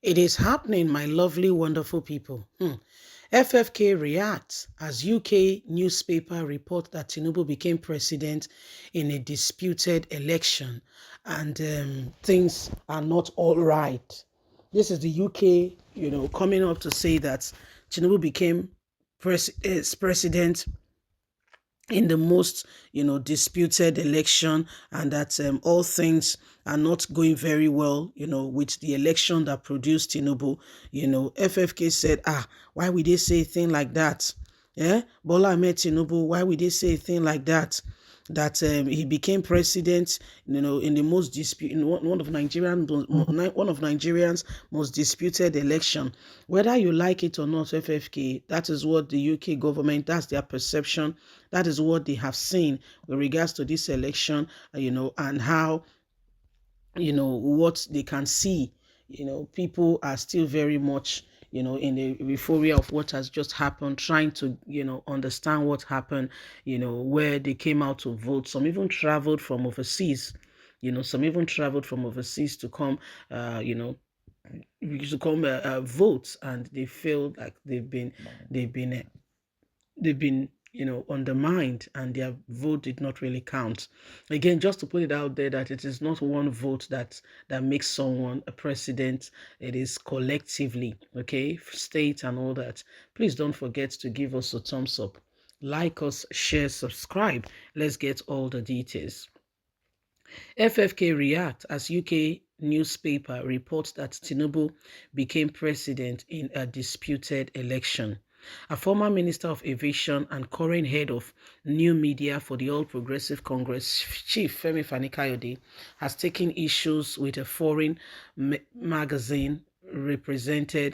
It is happening, my lovely, wonderful people. FFK reacts as UK newspaper report that Tinubu became president in a disputed election and things are not all right. This is the UK, coming up to say that Tinubu became president in the most disputed election, and that all things are not going very well with the election that produced Tinubu. FFK said, why would they say a thing like that? Yeah, Bola Ahmed Tinubu, why would they say a thing like that? That he became president, in the most dispute, in one of Nigerians most disputed election. Whether you like it or not, FFK, that is what the UK government, that's their perception. That is what they have seen with regards to this election, and how, what they can see. People are still very much, in the euphoria of what has just happened, trying to, understand what happened, where they came out to vote. Some even traveled from overseas. To come, vote, and they feel like they've been undermined, and their vote did not really count. Again, just to put it out there, that it is not one vote that makes someone a president. It is collectively, okay, state and all that. Please don't forget to give us a thumbs up, like us, share, subscribe. Let's get all the details. FFK react as UK newspaper reports that Tinubu became president in a disputed election. A former Minister of Aviation and current head of new media for the All Progressive Congress, Chief Femi Fani-Kayode, has taken issues with a foreign magazine representation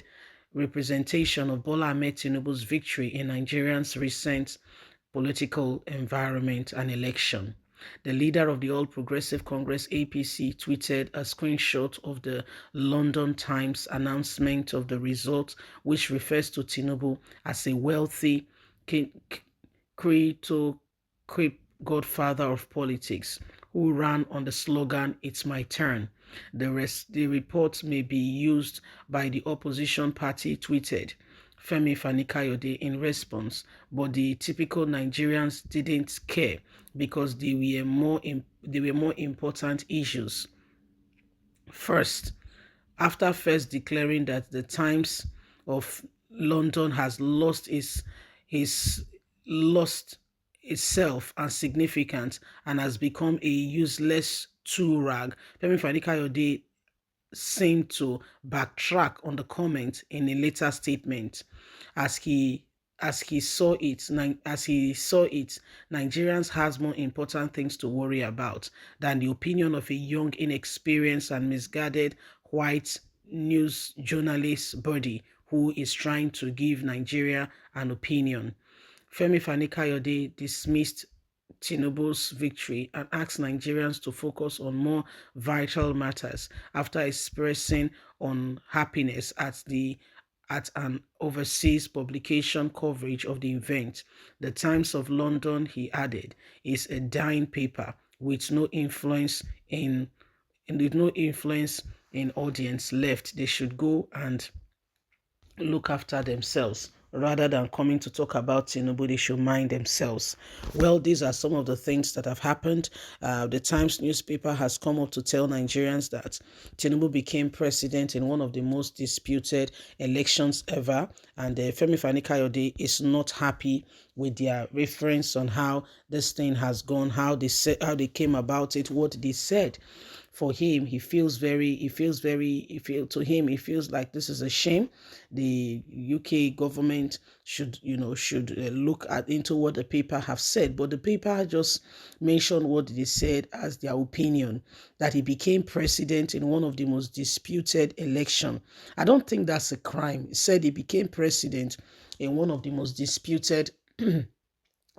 of Bola Ahmed Tinubu's victory in Nigeria's recent political environment and election. The leader of the All Progressive Congress APC tweeted a screenshot of the London Times announcement of the result, which refers to Tinubu as a wealthy crypto godfather of politics who ran on the slogan, "It's my turn." The report may be used by the opposition party, tweeted Femi Fani-Kayode in response, but the typical Nigerians didn't care because they were more important issues. First, after first declaring that the Times of London has his lost itself and significance and has become a useless tool rag, Femi Fani-Kayode seemed to backtrack on the comment in a later statement. As he saw it, Nigerians has more important things to worry about than the opinion of a young, inexperienced, and misguided white news journalist body who is trying to give Nigeria an opinion. Femi Fani-Kayode dismissed Tinubu's victory and asked Nigerians to focus on more vital matters after expressing unhappiness at an overseas publication coverage of the event. The Times of London, he added, is a dying paper with no influence in audience left. They should go and look after themselves. Rather than coming to talk about Tinubu, they should mind themselves. Well, these are some of the things that have happened. The Times newspaper has come up to tell Nigerians that Tinubu became president in one of the most disputed elections ever, and Femi Fani-Kayode is not happy with their reference on how this thing has gone, how they came about it, what they said. For him, he feels like this is a shame. The UK government should look into what the paper have said, but the paper just mentioned what they said as their opinion, that he became president in one of the most disputed election. I don't think that's a crime. He said he became president in one of the most disputed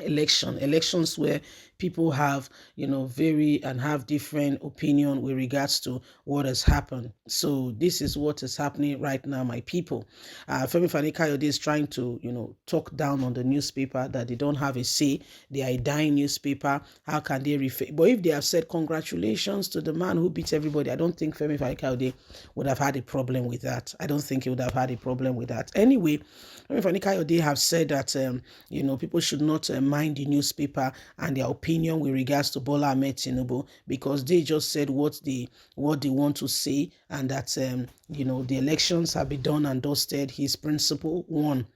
elections where people have, have different opinion with regards to what has happened. So this is what is happening right now, my people. Femi Fani-Kayode is trying to, talk down on the newspaper, that they don't have a say. They are a dying newspaper. How can they refer? But if they have said congratulations to the man who beat everybody, I don't think Femi Fani-Kayode would have had a problem with that. I don't think he would have had a problem with that. Anyway, Femi Fani-Kayode have said that people should not mind the newspaper and their opinion with regards to Bola Ahmed Tinubu, because they just said what they want to say, and that the elections have been done and dusted. His principle won.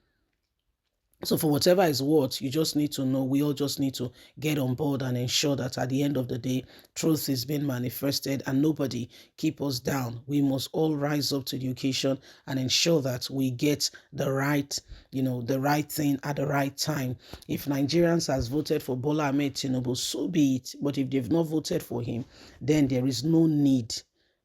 So for whatever is worth, you just need to know, we all just need to get on board and ensure that at the end of the day, truth is being manifested and nobody keep us down. We must all rise up to the occasion and ensure that we get the right, the right thing at the right time. If Nigerians has voted for Bola Ahmed Tinubu, so be it. But if they've not voted for him, then there is no need.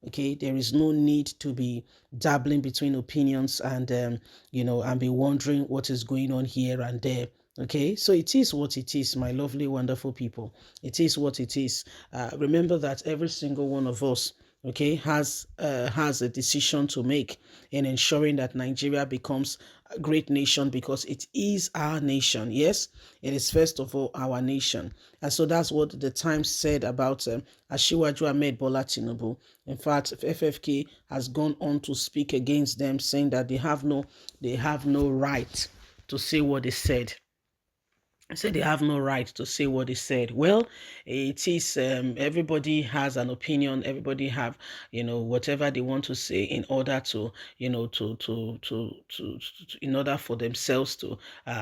Okay, there is no need to be dabbling between opinions and and be wondering what is going on here and there. Okay, so it is what it is, my lovely, wonderful people. It is what it is. Remember that every single one of us, okay, has a decision to make in ensuring that Nigeria becomes a great nation, because it is our nation. Yes, it is first of all our nation. And so that's what the Times said about Asiwaju Ahmed Bola Tinubu. In fact, FFK has gone on to speak against them, saying that they have no right to say what they said. I said they have no right to say what they said. Well, it is everybody has an opinion. Everybody have whatever they want to say in order to in order for themselves to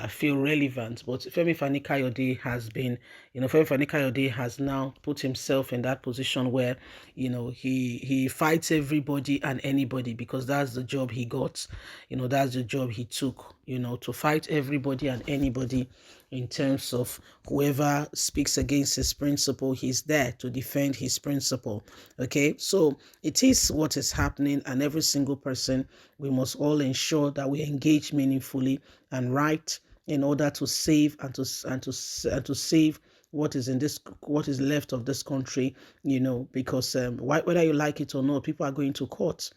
feel relevant. But Femi Fani-Kayode has been Femi Fani-Kayode has now put himself in that position where he fights everybody and anybody, because that's the job he got. That's the job he took. To fight everybody and anybody. In terms of whoever speaks against his principle, he's there to defend his principle. Okay, so it is what is happening, and every single person, we must all ensure that we engage meaningfully and right in order to save and to save what is left of this country. Because whether you like it or not, people are going to court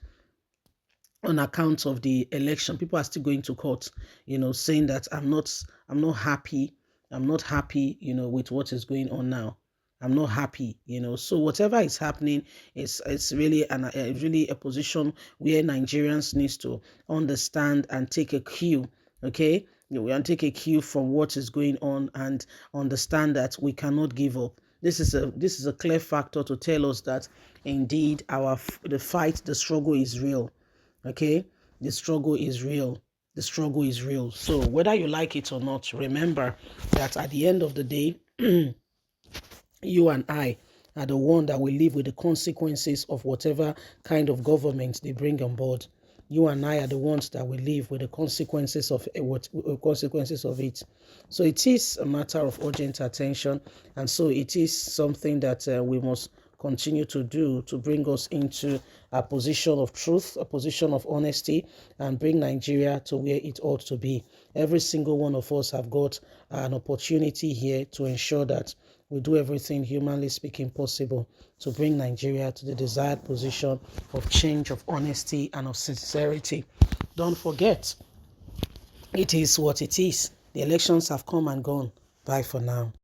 on account of the election. People are still going to court, saying that I'm not happy. I'm not happy, with what is going on now. I'm not happy, So whatever is happening it's really really a position where Nigerians needs to understand and take a cue, okay? We can take a cue from what is going on and understand that we cannot give up. This is a clear factor to tell us that indeed the struggle is real. Okay, the struggle is real. The struggle is real. So whether you like it or not, remember that at the end of the day, you and I are the one that will live with the consequences of whatever kind of government they bring on board. You and I are the ones that will live with the consequences of it. So it is a matter of urgent attention, and so it is something that we must continue to do to bring us into a position of truth, a position of honesty, and bring Nigeria to where it ought to be. Every single one of us have got an opportunity here to ensure that we do everything humanly speaking possible to bring Nigeria to the desired position of change, of honesty, and of sincerity. Don't forget, it is what it is. The elections have come and gone. Bye for now.